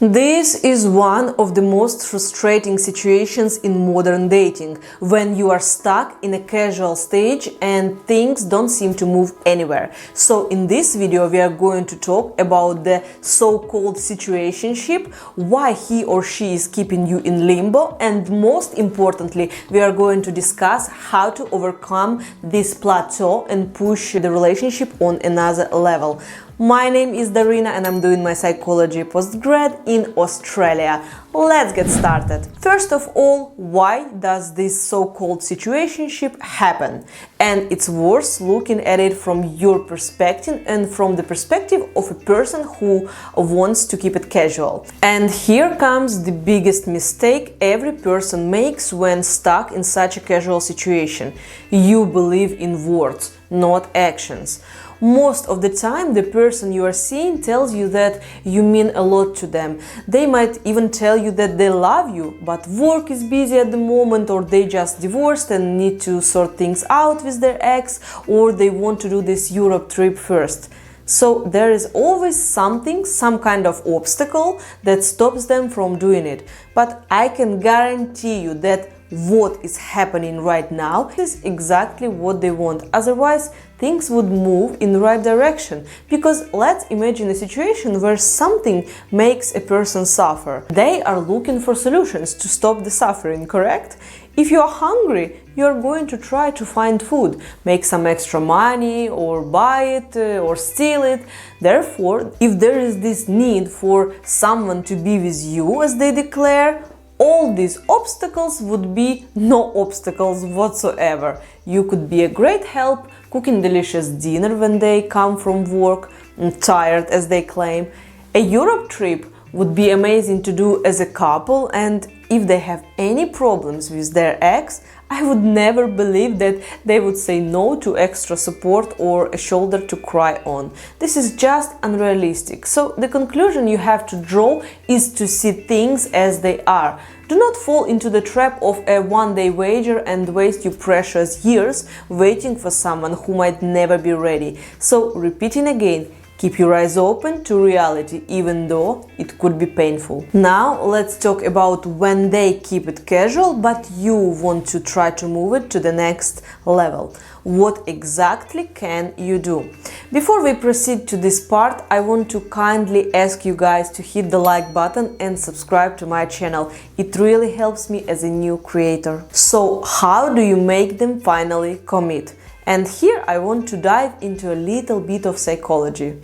This is one of the most frustrating situations in modern dating, when you are stuck in a casual stage and things don't seem to move anywhere. So in this video we are going to talk about the so-called situationship, why he or she is keeping you in limbo, and most importantly we are going to discuss how to overcome this plateau and push the relationship on another level. My name is Darina and I'm doing my psychology postgrad in Australia. Let's get started. First of all, why does this so-called situationship happen? And it's worth looking at it from your perspective and from the perspective of a person who wants to keep it casual. And here comes the biggest mistake every person makes when stuck in such a casual situation. You believe in words, not actions. Most of the time, the person you are seeing tells you that you mean a lot to them. They might even tell you that they love you, but work is busy at the moment, or they just divorced and need to sort things out with their ex, or they want to do this Europe trip first. So there is always something, some kind of obstacle that stops them from doing it. But I can guarantee you that what is happening right now is exactly what they want. Otherwise, things would move in the right direction. Because let's imagine a situation where something makes a person suffer. They are looking for solutions to stop the suffering, correct? If you are hungry, you are going to try to find food, make some extra money, or buy it, or steal it. Therefore, if there is this need for someone to be with you, as they declare, all these obstacles would be no obstacles whatsoever. You could be a great help, cooking delicious dinner when they come from work, tired as they claim. A Europe trip would be amazing to do as a couple, and if they have any problems with their ex, I would never believe that they would say no to extra support or a shoulder to cry on. This is just unrealistic. So the conclusion you have to draw is to see things as they are. Do not fall into the trap of a one-day wager and waste your precious years waiting for someone who might never be ready. So, repeating again, keep your eyes open to reality, even though it could be painful. Now let's talk about when they keep it casual, but you want to try to move it to the next level. What exactly can you do? Before we proceed to this part, I want to kindly ask you guys to hit the like button and subscribe to my channel. It really helps me as a new creator. So, how do you make them finally commit? And here I want to dive into a little bit of psychology.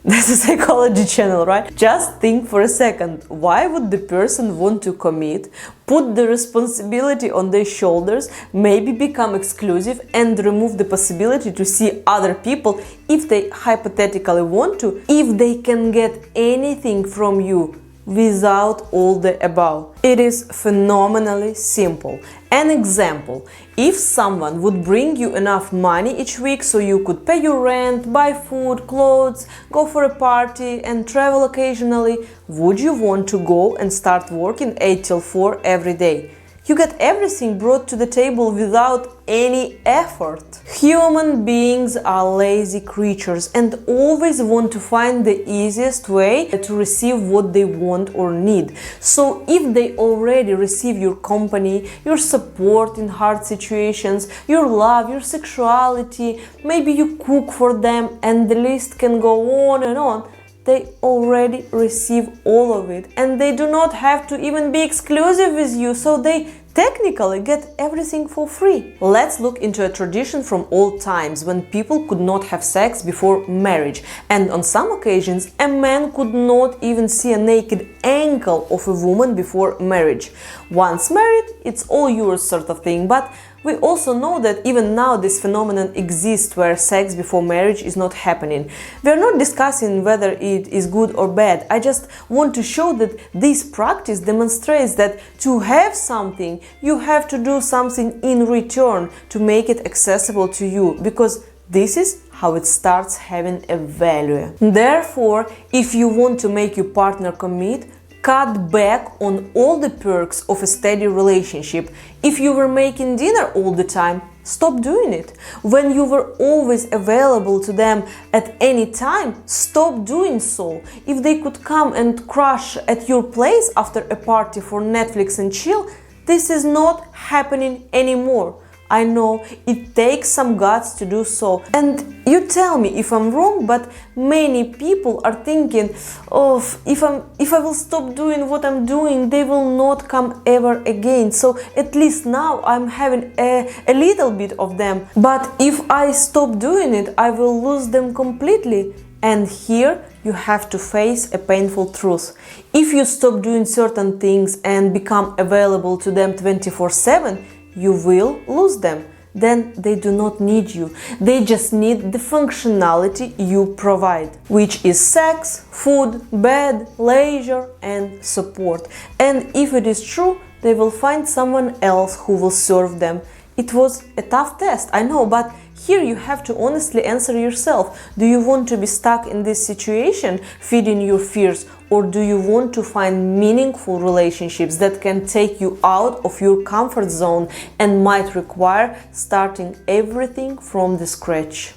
That's a psychology channel, right? Just think for a second, why would the person want to commit, put the responsibility on their shoulders, maybe become exclusive and remove the possibility to see other people if they hypothetically want to, if they can get anything from you without all the above? It is phenomenally simple. An example, if someone would bring you enough money each week so you could pay your rent, buy food, clothes, go for a party and travel occasionally, would you want to go and start working 8 till 4 every day? You get everything brought to the table without any effort. Human beings are lazy creatures and always want to find the easiest way to receive what they want or need. So if they already receive your company, your support in hard situations, your love, your sexuality, maybe you cook for them, and the list can go on and on, they already receive all of it, and they do not have to even be exclusive with you, so they technically get everything for free. Let's look into a tradition from old times when people could not have sex before marriage, and on some occasions a man could not even see a naked ankle of a woman before marriage. Once married, it's all yours sort of thing, but we also know that even now this phenomenon exists where sex before marriage is not happening. We are not discussing whether it is good or bad. I just want to show that this practice demonstrates that to have something, you have to do something in return to make it accessible to you, because this is how it starts having a value. Therefore, if you want to make your partner commit, cut back on all the perks of a steady relationship. If you were making dinner all the time, stop doing it. When you were always available to them at any time, stop doing so. If they could come and crash at your place after a party for Netflix and chill, this is not happening anymore. I know it takes some guts to do so, and you tell me if I'm wrong, but many people are thinking of if I will stop doing what I'm doing, they will not come ever again. So at least now I'm having a little bit of them, but if I stop doing it, I will lose them completely. And here you have to face a painful truth. If you stop doing certain things and become available to them 24/7, you will lose them. Then they do not need you. They just need the functionality you provide, which is sex, food, bed, leisure, and support. And if it is true, they will find someone else who will serve them. It was a tough test, I know, but here you have to honestly answer yourself. Do you want to be stuck in this situation, feeding your fears, or do you want to find meaningful relationships that can take you out of your comfort zone and might require starting everything from the scratch?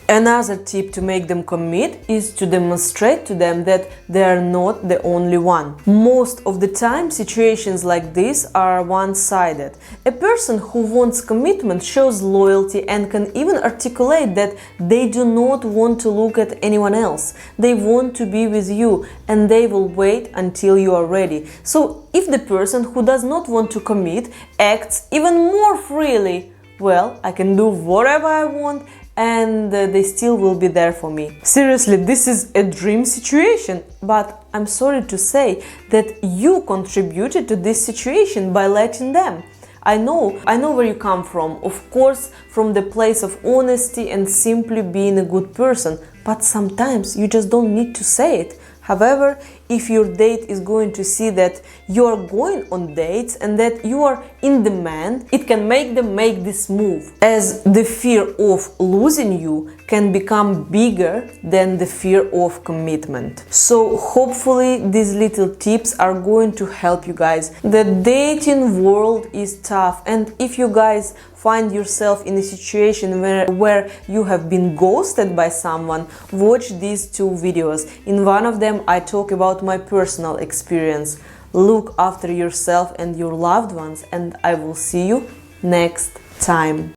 Another tip to make them commit is to demonstrate to them that they are not the only one. Most of the time, situations like this are one-sided. A person who wants commitment shows loyalty and can even articulate that they do not want to look at anyone else. They want to be with you, and they will wait until you are ready. So if the person who does not want to commit acts even more freely, well, I can do whatever I want and they still will be there for me. Seriously, this is a dream situation, but I'm sorry to say that you contributed to this situation by letting them. I know where you come from, of course, from the place of honesty and simply being a good person, but sometimes you just don't need to say it. However, if your date is going to see that you are going on dates and that you are in demand, it can make them make this move, as the fear of losing you can become bigger than the fear of commitment. So hopefully these little tips are going to help you guys. The dating world is tough, and if you guys find yourself in a situation where you have been ghosted by someone, watch these two videos. In one of them I talk about my personal experience. Look after yourself and your loved ones, and I will see you next time.